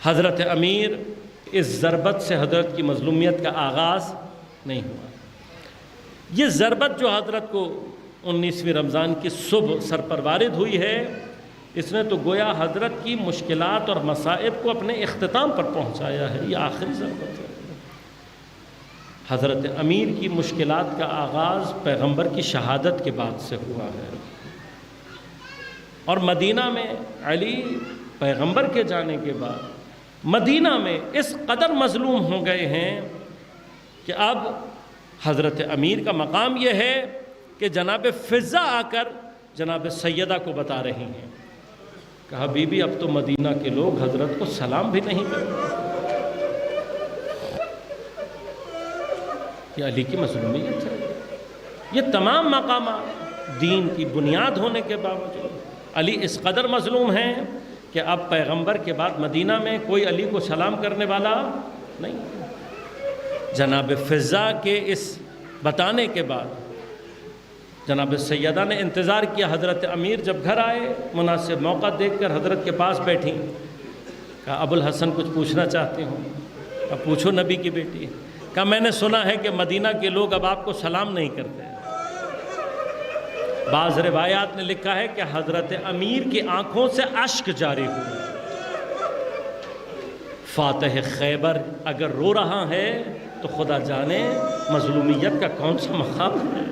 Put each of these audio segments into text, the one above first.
حضرت امیر اس ضربت سے حضرت کی مظلومیت کا آغاز نہیں ہوا۔ یہ ضربت جو حضرت کو 19ویں رمضان کی صبح سر پر وارد ہوئی ہے، اس نے تو گویا حضرت کی مشکلات اور مصائب کو اپنے اختتام پر پہنچایا ہے۔ یہ آخری ضربت ہے۔ حضرت امیر کی مشکلات کا آغاز پیغمبر کی شہادت کے بعد سے ہوا ہے، اور مدینہ میں علی پیغمبر کے جانے کے بعد مدینہ میں اس قدر مظلوم ہو گئے ہیں کہ اب حضرت امیر کا مقام یہ ہے کہ جناب فضہ آ کر جناب سیدہ کو بتا رہی ہیں، کہا بی بی اب تو مدینہ کے لوگ حضرت کو سلام بھی نہیں کرتے۔ یہ علی کی مظلومیت ہے۔ یہ تمام مقامات دین کی بنیاد ہونے کے باوجود علی اس قدر مظلوم ہیں کہ اب پیغمبر کے بعد مدینہ میں کوئی علی کو سلام کرنے والا نہیں۔ جناب فضہ کے اس بتانے کے بعد جناب سیدہ نے انتظار کیا۔ حضرت امیر جب گھر آئے، مناسب موقع دیکھ کر حضرت کے پاس بیٹھیں، کہا ابو الحسن کچھ پوچھنا چاہتے ہوں؟ اب پوچھو نبی کی بیٹی۔ کہا میں نے سنا ہے کہ مدینہ کے لوگ اب آپ کو سلام نہیں کرتے۔ بعض روایات نے لکھا ہے کہ حضرت امیر کی آنکھوں سے اشک جاری ہوئے۔ فاتح خیبر اگر رو رہا ہے تو خدا جانے مظلومیت کا کون سا مقام ہے۔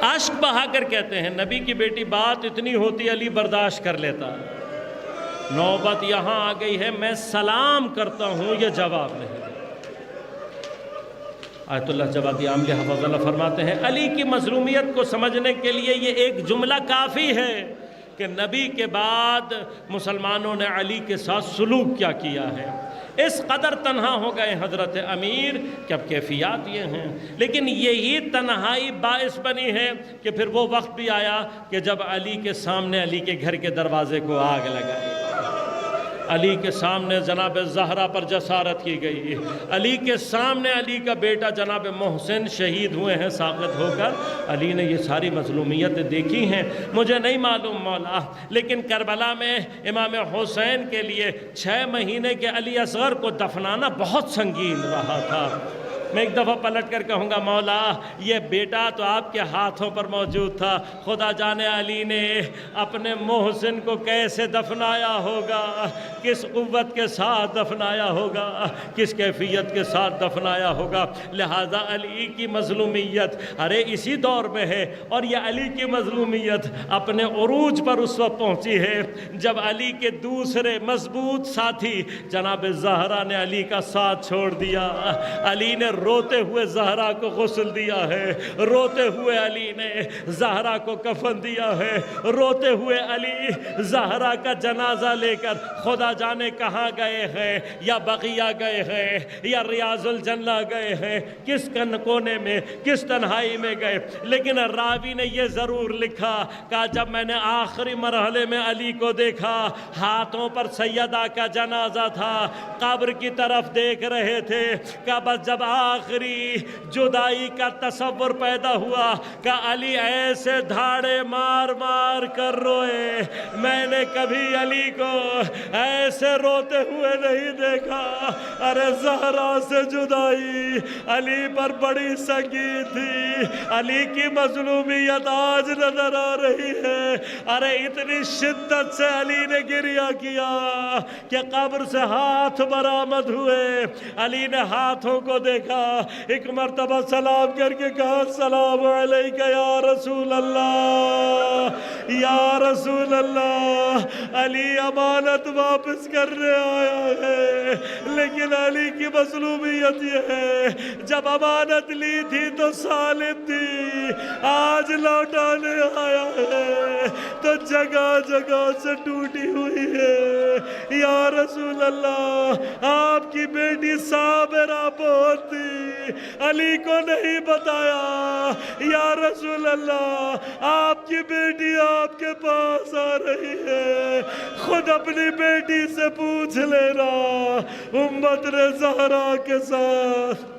اشک بہا کر کہتے ہیں نبی کی بیٹی بات اتنی ہوتی علی برداشت کر لیتا، نوبت یہاں آ گئی ہے میں سلام کرتا ہوں یہ جواب نہیں۔ آیت اللہ جوادی عاملی حفظ اللہ فرماتے ہیں علی کی مظلومیت کو سمجھنے کے لیے یہ ایک جملہ کافی ہے کہ نبی کے بعد مسلمانوں نے علی کے ساتھ سلوک کیا کیا ہے۔ اس قدر تنہا ہو گئے حضرت امیر کہ اب کیفیات یہ ہیں، لیکن یہی تنہائی باعث بنی ہے کہ پھر وہ وقت بھی آیا کہ جب علی کے سامنے علی کے گھر کے دروازے کو آگ لگائی، علی کے سامنے جناب زہرا پر جسارت کی گئی، علی کے سامنے علی کا بیٹا جناب محسن شہید ہوئے ہیں ساقط ہو کر۔ علی نے یہ ساری مظلومیتیں دیکھی ہیں، مجھے نہیں معلوم مولا، لیکن کربلا میں امام حسین کے لیے 6 مہینے کے علی اصغر کو دفنانا بہت سنگین رہا تھا۔ میں ایک دفعہ پلٹ کر کہوں گا مولا یہ بیٹا تو آپ کے ہاتھوں پر موجود تھا، خدا جانے علی نے اپنے محسن کو کیسے دفنایا ہوگا، کس قوت کے ساتھ دفنایا ہوگا، کس کیفیت کے ساتھ دفنایا ہوگا۔ لہذا علی کی مظلومیت ارے اسی دور میں ہے، اور یہ علی کی مظلومیت اپنے عروج پر اس وقت پہنچی ہے جب علی کے دوسرے مضبوط ساتھی جناب زہرا نے علی کا ساتھ چھوڑ دیا۔ علی نے روتے ہوئے زہرا کو غسل دیا ہے، روتے ہوئے علی نے زہرا کو کفن دیا ہے، روتے ہوئے علی زہرا کا جنازہ لے کر خدا جانے کہاں گئے ہیں، یا بقیہ گئے ہیں یا ریاض الجنہ گئے ہیں، کس کونے میں کس تنہائی میں گئے، لیکن راوی نے یہ ضرور لکھا کہ جب میں نے آخری مرحلے میں علی کو دیکھا، ہاتھوں پر سیدہ کا جنازہ تھا، قبر کی طرف دیکھ رہے تھے، کہ بس جب آخری جدائی کا تصور پیدا ہوا کہ علی ایسے دھاڑے مار مار کر روئے، میں نے کبھی علی کو ایسے روتے ہوئے نہیں دیکھا۔ ارے زہرا سے جدائی علی پر بڑی سنگین تھی، علی کی مظلومیت آج نظر آ رہی ہے۔ ارے اتنی شدت سے علی نے گریہ کیا کہ قبر سے ہاتھ برآمد ہوئے، علی نے ہاتھوں کو دیکھا، ایک مرتبہ سلام کر کے کہا السلام علیکہ یا رسول اللہ، یا رسول اللہ۔ علی امانت واپس کرنے آیا ہے، لیکن علی کی مظلومیت یہ ہے جب امانت لی تھی تو سالم تھی، آج لوٹانے آیا ہے تو جگہ جگہ سے ٹوٹی ہوئی ہے۔ یا رسول اللہ آپ کی بیٹی صابرہ بہت تھی، علی کو نہیں بتایا۔ یا رسول اللہ آپ کی بیٹی آپ کے پاس آ رہی ہے، خود اپنی بیٹی سے پوچھ لینا۔ امت نے زہرا کے ساتھ